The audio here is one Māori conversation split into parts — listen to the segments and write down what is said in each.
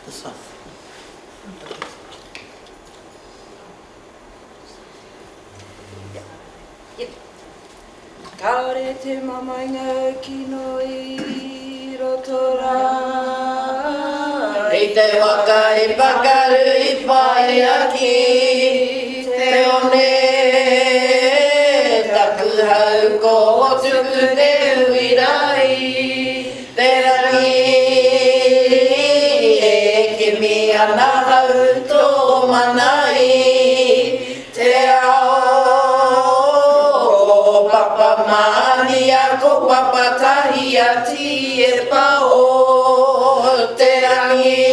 This one. Kaore te mamainga kino I roto rā. I te waka I pakaru I pai aki te one. Taku hau ko tuku te uirai. Te rangi e kimi ana hau tō manai. Te ao papa mani ako papa tahi ati e pao te rangi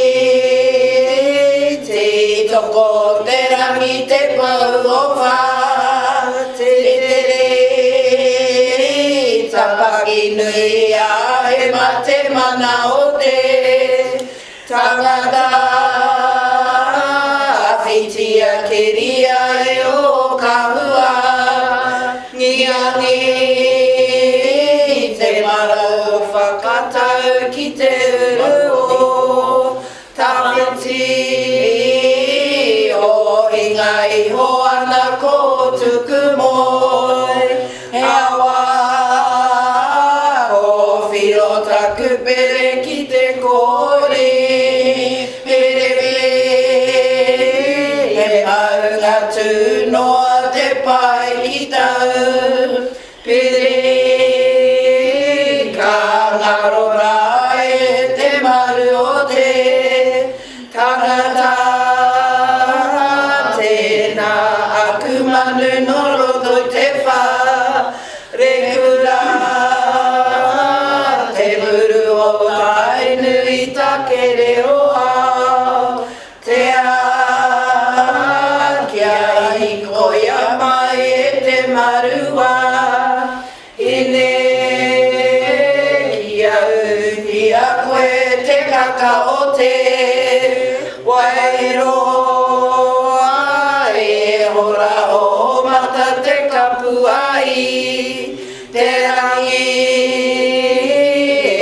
te toko te rangi te pau o wha te tere tapaki nui a he mate mana o te tangata whitia keria e o kahua ngiangi te marau whakatau ki te uru o tawhiti o inga iho ana ko tuku moi e awa o whiro taku pere ki te kore pere e maunga tu noa te pai ki tau pere ka ngaro rai te maru o te tangata tēnā aku manu no roto te wha rekura te muru o tai nui takere roa te kia I koia mai e te marua ine kia uhi a koe te kaka o te wairoa e hora o mata te kapu ai te rangi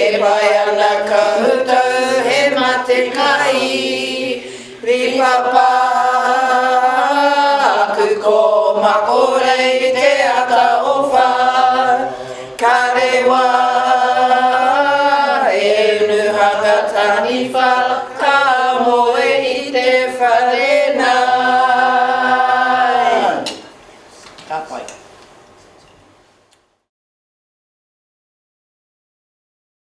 e pai ana kautau he mate kai ripapa aku ko makorei te ata o wha karewa e nuhanga tani wha